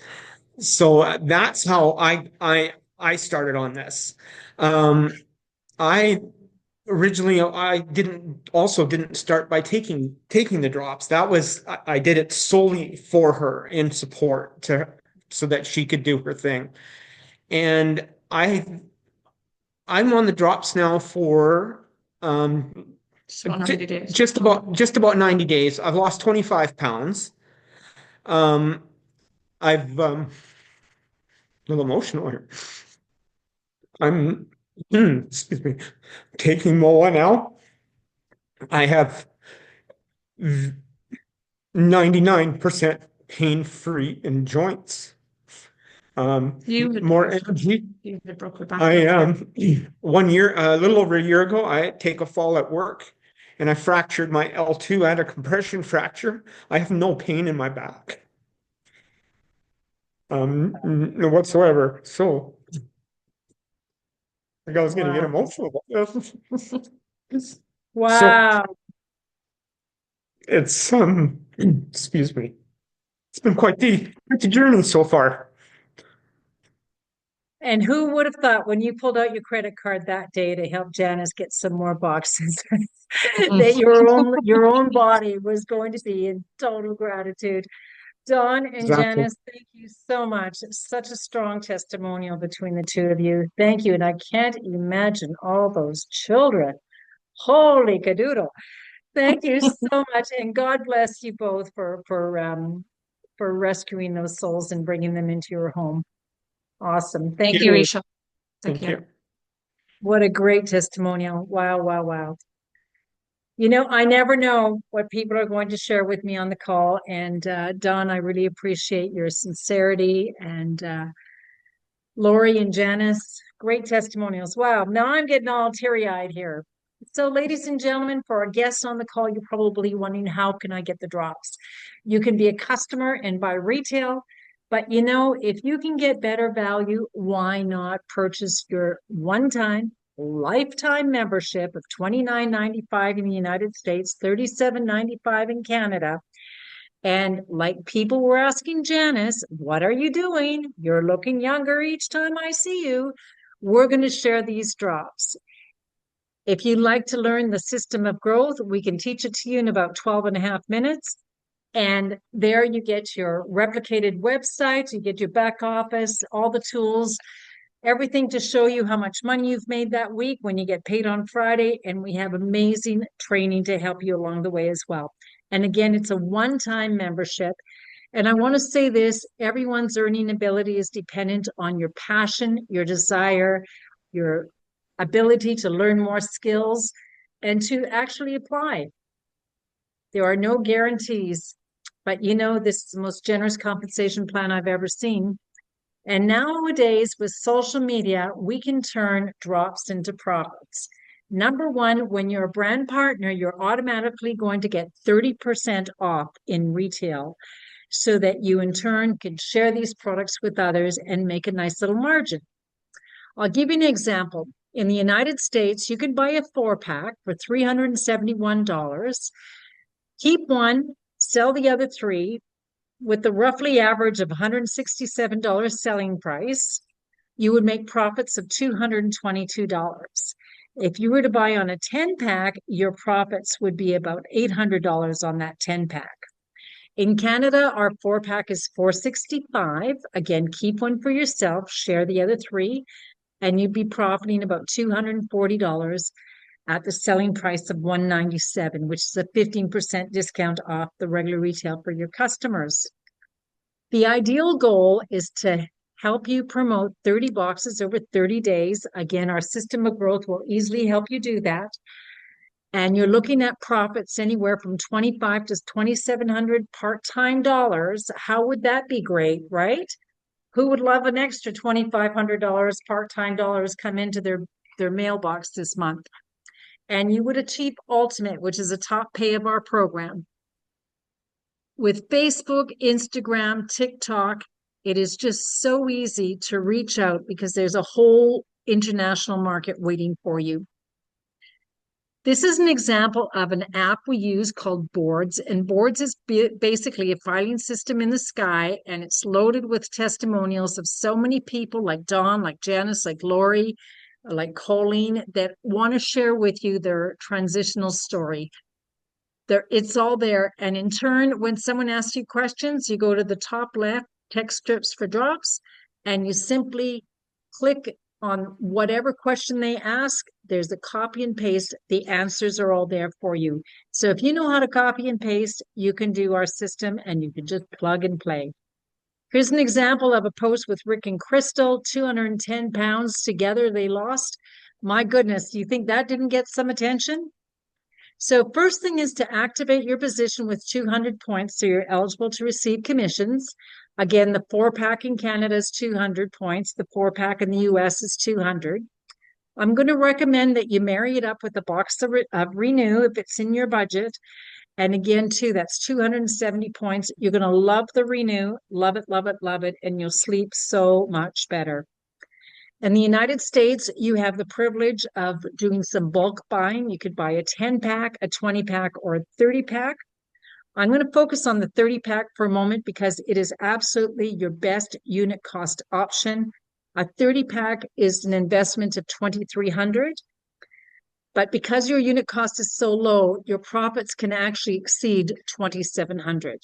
So that's how I started on this. I originally I didn't start by taking the drops. That was I did it solely for her in support to so that she could do her thing. And I'm on the drops now for Just about 90 days. just about 90 days. I've lost 25 pounds. Um I've a little emotional here. I'm excuse me, taking Moa now. I have 99% pain-free in joints. More energy. You had broke your back. I 1 year, a little over a year ago, I take a fall at work and I fractured my L2. I had a compression fracture. I have no pain in my back. No whatsoever. So I was gonna get emotional about this. Wow. So it's excuse me. It's been quite the journey so far. And who would have thought when you pulled out your credit card that day to help Janice get some more boxes that your own body was going to be in total gratitude. Dawn and Exactly. Janice, thank you so much. It's such a strong testimonial between the two of you. Thank you. And I can't imagine all those children. Holy cadoodle. Thank you so much. And God bless you both for rescuing those souls and bringing them into your home. Awesome. Thank you, you. Ricia. Thank you. What a great testimonial. Wow, wow, wow. You know, I never know what people are going to share with me on the call. And Don, I really appreciate your sincerity. And Lori and Janice, great testimonials. Wow, now I'm getting all teary-eyed here. So, ladies and gentlemen, for our guests on the call, you're probably wondering, how can I get the drops? You can be a customer and buy retail. But you know, if you can get better value, why not purchase your one-time lifetime membership of $29.95 in the United States, $37.95 in Canada? And like people were asking Janice, what are you doing? You're looking younger each time I see you. We're going to share these drops. If you'd like to learn the system of growth, we can teach it to you in about 12 and a half minutes. And there you get your replicated website, you get your back office, all the tools, everything to show you how much money you've made that week when you get paid on Friday. And we have amazing training to help you along the way as well. And again, it's a one-time membership. And I want to say this, everyone's earning ability is dependent on your passion, your desire, your ability to learn more skills and to actually apply. There are no guarantees, but you know, this is the most generous compensation plan I've ever seen. And nowadays, with social media, we can turn drops into profits. Number one, when you're a brand partner, you're automatically going to get 30% off in retail so that you in turn can share these products with others and make a nice little margin. I'll give you an example. In the United States, you can buy a 4-pack for $371. Keep one, sell the other 3 with the roughly average of $167 selling price. You would make profits of $222. If you were to buy on a 10-pack, your profits would be about $800 on that 10-pack. In Canada, our 4-pack is $465. Again, keep one for yourself, share the other 3, and you'd be profiting about $240 at the selling price of $197, which is a 15% discount off the regular retail for your customers. The ideal goal is to help you promote 30 boxes over 30 days. Again, our system of growth will easily help you do that. And you're looking at profits anywhere from $2,500 to $2,700 part-time dollars. How would that be great, right? Who would love an extra $2,500 part-time dollars come into their mailbox this month? And you would achieve ultimate, which is a top pay of our program. With Facebook, Instagram, TikTok, it is just so easy to reach out because there's a whole international market waiting for you. This is an example of an app we use called Boards, and Boards is basically a filing system in the sky, and it's loaded with testimonials of so many people like Dawn, like Janice, like Loury, like Colleen, that want to share with you their transitional story. It's all there. And in turn, when someone asks you questions, you go to the top left, text strips for drops, and you simply click on whatever question they ask. There's a copy and paste. The answers are all there for you. So if you know how to copy and paste, you can do our system and you can just plug and play. Here's an example of a post with Rick and Crystal, 210 pounds together they lost. My goodness, do you think that didn't get some attention? So first thing is to activate your position with 200 points so you're eligible to receive commissions. Again, the 4-pack in Canada is 200 points. The 4-pack in the US is 200. I'm going to recommend that you marry it up with a box of Renew if it's in your budget. And again, too, that's 270 points. You're going to love the Renew, love it, love it, love it, and you'll sleep so much better. In the United States, you have the privilege of doing some bulk buying. You could buy a 10-pack, a 20-pack, or a 30-pack. I'm going to focus on the 30-pack for a moment because it is absolutely your best unit cost option. A 30-pack is an investment of $2,300. But because your unit cost is so low, your profits can actually exceed $2,700.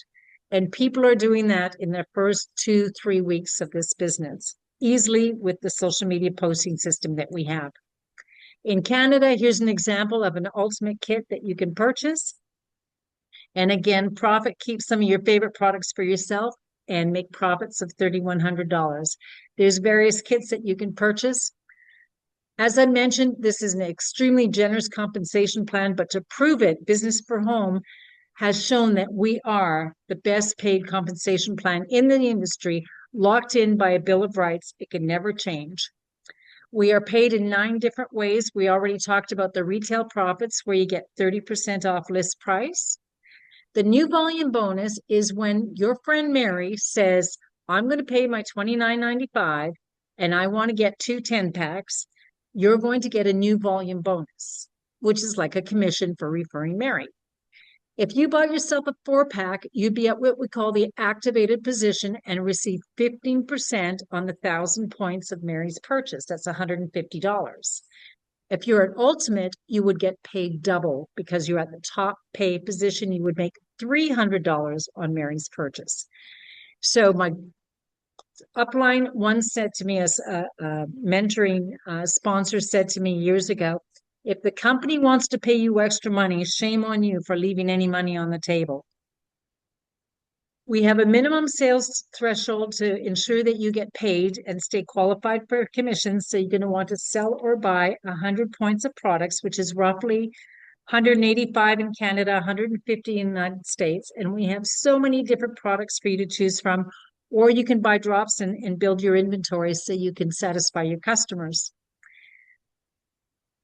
And people are doing that in their first 2-3 weeks of this business, easily with the social media posting system that we have. In Canada, here's an example of an ultimate kit that you can purchase. And again, profit, keep some of your favorite products for yourself and make profits of $3,100. There's various kits that you can purchase. As I mentioned, this is an extremely generous compensation plan, but to prove it, Business for Home has shown that we are the best paid compensation plan in the industry, locked in by a Bill of Rights. It can never change. We are paid in 9 different ways. We already talked about the retail profits where you get 30% off list price. The new volume bonus is when your friend Mary says, I'm going to pay my $29.95 and I want to get 2 10-packs. You're going to get a new volume bonus, which is like a commission for referring Mary. If you bought yourself a 4-pack, you'd be at what we call the activated position and receive 15% on the 1,000 points of Mary's purchase. That's $150. If you're an ultimate, you would get paid double because you're at the top pay position. You would make $300 on Mary's purchase. So my upline once said to me, as a mentoring sponsor said to me years ago, if the company wants to pay you extra money, shame on you for leaving any money on the table. We have a minimum sales threshold to ensure that you get paid and stay qualified for commissions. So you're going to want to sell or buy 100 points of products, which is roughly 185 in Canada, 150 in the United States. And we have so many different products for you to choose from, or you can buy drops and build your inventory so you can satisfy your customers.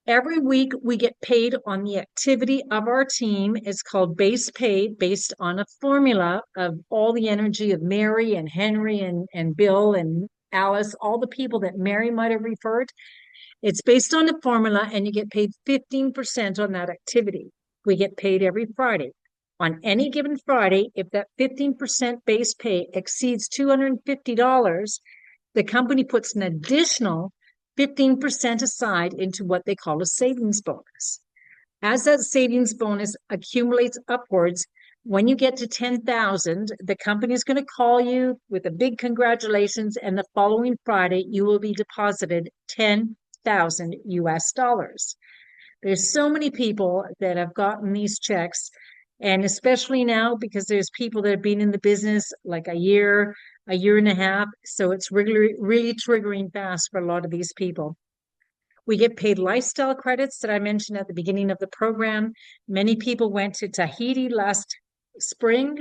Every week we get paid on the activity of our team. It's called base pay, based on a formula of all the energy of Mary and Henry and Bill and Alice, all the people that Mary might have referred. It's based on a formula and you get paid 15% on that activity. We get paid every Friday. On any given Friday, if that 15% base pay exceeds $250, the company puts an additional 15% aside into what they call a savings bonus. As that savings bonus accumulates upwards, when you get to 10,000, the company is going to call you with a big congratulations, and the following Friday, you will be deposited 10,000 US dollars. There's so many people that have gotten these checks, and especially now because there's people that have been in the business like a year and a half. So it's really triggering fast for a lot of these people. We get paid lifestyle credits that I mentioned at the beginning of the program. Many people went to Tahiti last spring.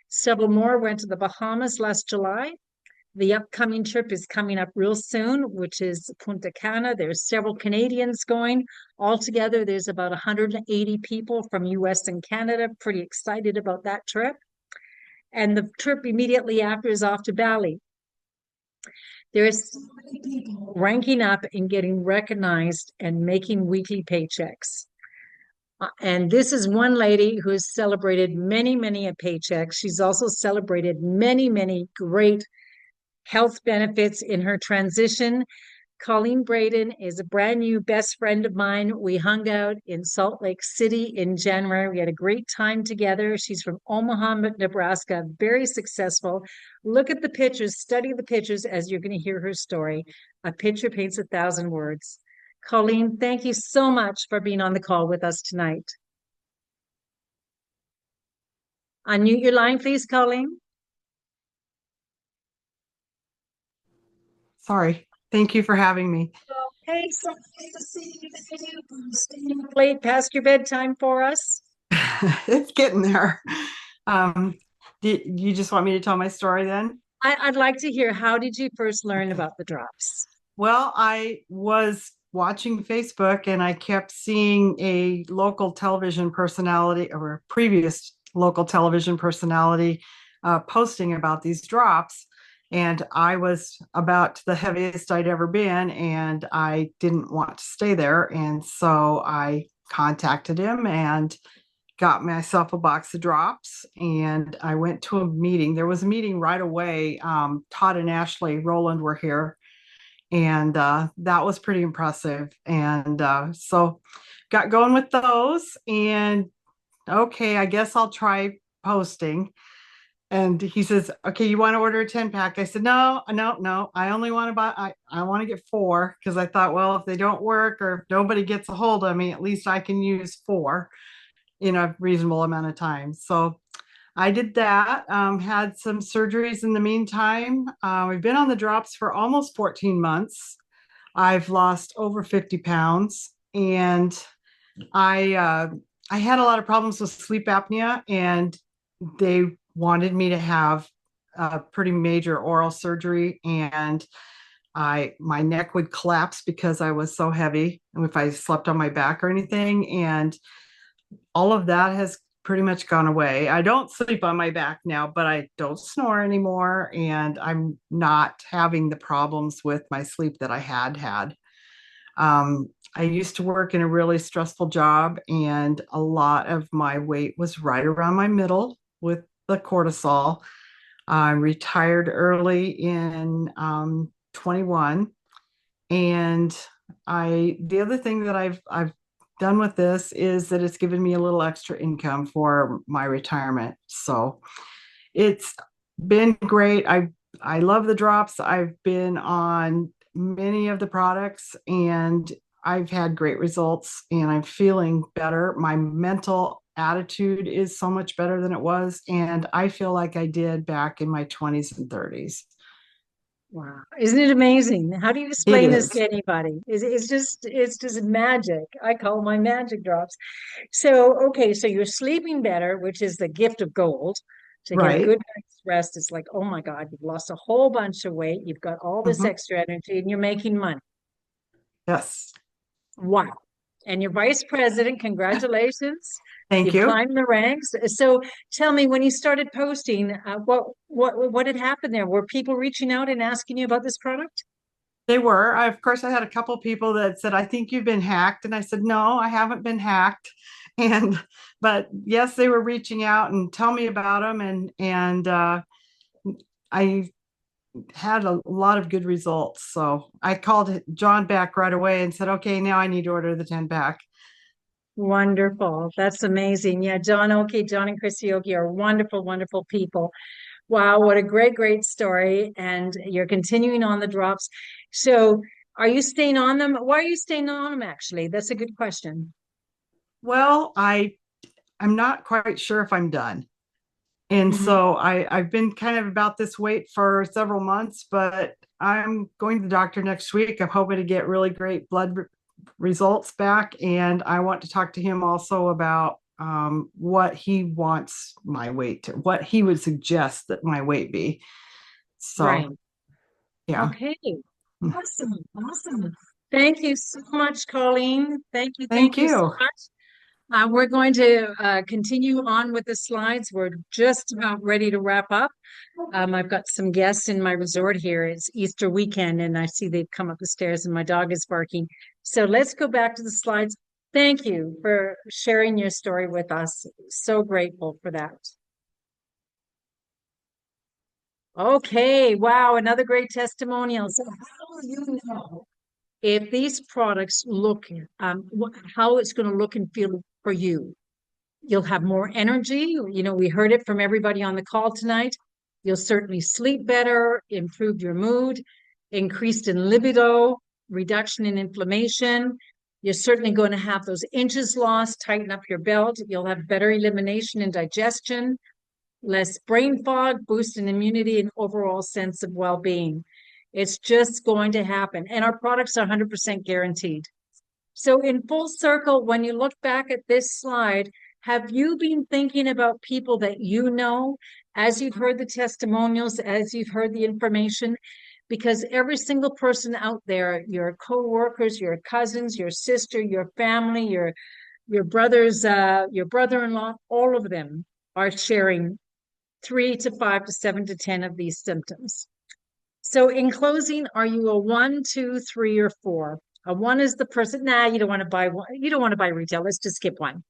Several more went to the Bahamas last July. The upcoming trip is coming up real soon, which is Punta Cana. There's several Canadians going. Altogether, there's about 180 people from US and Canada. Pretty excited about that trip. And the trip immediately after is off to Bali. There's so many people ranking up and getting recognized and making weekly paychecks. And this is one lady who has celebrated many, many a paycheck. She's also celebrated many, many great health benefits in her transition. COLLEEN Braden is a brand new best friend of mine. We hung out in Salt Lake City in January. We had a great time together. She's from Omaha, Nebraska, very successful. Look at the pictures, study the pictures as you're going to hear her story. A picture paints 1,000 words. COLLEEN, thank you so much for being on the call with us tonight. Unmute your line, please, COLLEEN. Sorry. Thank you for having me. Hey, so nice to see you. Staying up late past your bedtime for us. It's getting there. You just want me to tell my story then? I'd like to hear, how did you first learn about the drops? Well, I was watching Facebook and I kept seeing a local television personality or a previous local television personality posting about these drops. And I was about the heaviest I'd ever been, and I didn't want to stay there. And so I contacted him and got myself a box of drops, and I went to a meeting. There was a meeting right away. Todd and Ashley Rowland were here, and that was pretty impressive. And so got going with those, and okay, I guess I'll try posting. And he says, okay, you want to order a 10-pack? I said, no. I only want to buy, I want to get 4, because I thought, well, if they don't work or if nobody gets a hold of me, at least I can use 4 in a reasonable amount of time. So I did that, had some surgeries in the meantime. We've been on the drops for almost 14 months. I've lost over 50 pounds, and I had a lot of problems with sleep apnea, and they wanted me to have a pretty major oral surgery, and my neck would collapse because I was so heavy if I slept on my back or anything. And all of that has pretty much gone away. I don't sleep on my back now, but I don't snore anymore, and I'm not having the problems with my sleep that I had. I used to work in a really stressful job, and a lot of my weight was right around my middle with the cortisol. I retired early in 21, and the other thing that I've done with this is that it's given me a little extra income for my retirement. So it's been great. I love the drops. I've been on many of the products, and I've had great results, and I'm feeling better. My mental attitude is so much better than it was, and I feel like I did back in my 20s and 30s. Wow. Isn't it amazing? How do you It explain this is. to anybody? It's just magic. I call my magic drops. So, okay, so you're sleeping better, which is the gift of gold. To get a Right. good night's rest, it's like, oh my God, you've lost a whole bunch of weight. You've got all this Mhm. extra energy and you're making money. Yes. Wow. And you're vice president. Congratulations. Thank You've you. climbed the ranks. So tell me, when you started posting, what had happened there? Were people reaching out and asking you about this product? They were. Of course, I had a couple people that said, I think you've been hacked. And I said, no, I haven't been hacked. And, but yes, they were reaching out and tell me about them. And I had a lot of good results. So I called John back right away and said, okay, now I need to order the 10-pack. Wonderful. That's amazing. Yeah, John Oki, John and Chrissy Oki are wonderful, wonderful people. Wow, what a great, great story. And you're continuing on the drops. So are you staying on them? Why are you staying on them, actually? That's a good question. Well, I'm not quite sure if I'm done. And Mhm. so I've been kind of about this weight for several months, but I'm going to the doctor next week. I'm hoping to get really great blood results back. And I want to talk to him also about what he wants my weight to, what he would suggest that my weight be. Right. So, yeah. Okay. Awesome. Awesome. Thank you so much, Colleen. Thank you. Thank Thank you so you. much. We're going to continue on with the slides. We're just about ready to wrap up. I've got some guests in my resort here. It's Easter weekend, and I see they've come up the stairs, and my dog is barking. So let's go back to the slides. Thank you for sharing your story with us. So grateful for that. Okay, wow, another great testimonial. So how do you know if these products look, how it's going to look and feel for you? You'll have more energy. You know, we heard it from everybody on the call tonight. You'll certainly sleep better, improve your mood, increased in libido, reduction in inflammation. You're certainly going to have those inches lost, tighten up your belt. You'll have better elimination and digestion, less brain fog, boost in immunity, and overall sense of well-being. It's just going to happen. And our products are 100% guaranteed. So in full circle, when you look back at this slide, have you been thinking about people that you know as you've heard the testimonials, as you've heard the information? Because every single person out there, your co-workers, your cousins, your sister, your family, your brothers, your brother-in-law, all of them are sharing 3 to 5 to 7 to 10 of these symptoms. So in closing, are you a 1, 2, 3, or 4? A 1 is the person, you don't want to buy one. You don't want to buy retail. Let's just skip 1.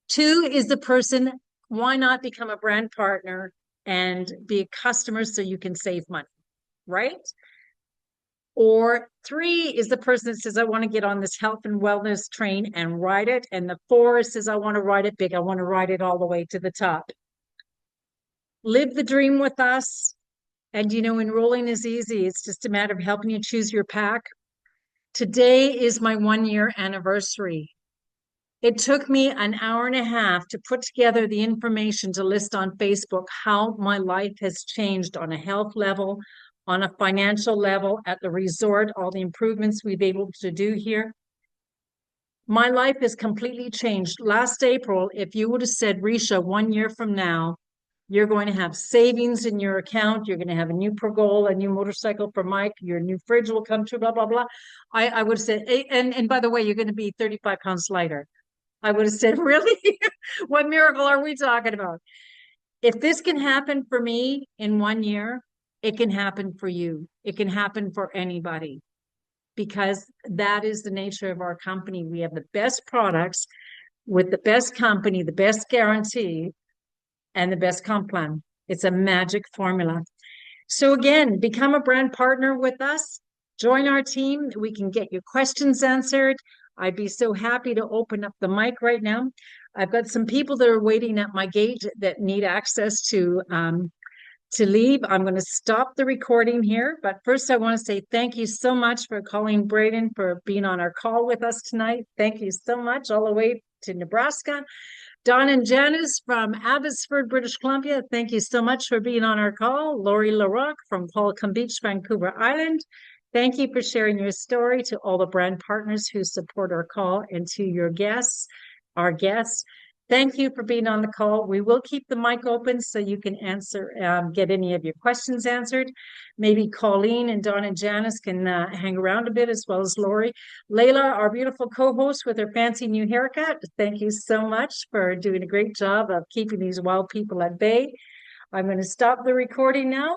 2 is the person, why not become a brand partner and be a customer so you can save money, right? Or 3 is the person that says, I want to get on this health and wellness train and ride it. And the 4 says, I want to ride it big. I want to ride it all the way to the top. Live the dream with us. And you know, enrolling is easy. It's just a matter of helping you choose your pack. Today is my 1-year anniversary. It took me an hour and a half to put together the information to list on Facebook how my life has changed on a health level, on a financial level, at the resort, all the improvements we've been able to do here. My life has completely changed. Last April, if you would have said, Ricia, 1 year from now, you're going to have savings in your account. You're going to have a new Pergola, a new motorcycle for Mike. Your new fridge will come true, blah, blah, blah. I would have said, and by the way, you're going to be 35 pounds lighter. I would have said, really? What miracle are we talking about? If this can happen for me in 1 year, it can happen for you. It can happen for anybody, because that is the nature of our company. We have the best products with the best company, the best guarantee, and the best comp plan. It's a magic formula. So again, become a brand partner with us. Join our team. We can get your questions answered. I'd be so happy to open up the mic right now. I've got some people that are waiting at my gate that need access to leave. I'm going to stop the recording here. But first, I want to say thank you so much for COLLEEN Braden for being on our call with us tonight. Thank you so much, all the way to Nebraska. Don and Janice from Abbotsford, British Columbia, thank you so much for being on our call. Loury Larocque from Falcon Beach, Vancouver Island. Thank you for sharing your story. To all the brand partners who support our call, and to your guests, our guests, thank you for being on the call. We will keep the mic open so you can answer, get any of your questions answered. Maybe Colleen and Don and Janice can hang around a bit, as well as Loury. Layla, our beautiful co-host with her fancy new haircut, thank you so much for doing a great job of keeping these wild people at bay. I'm going to stop the recording now.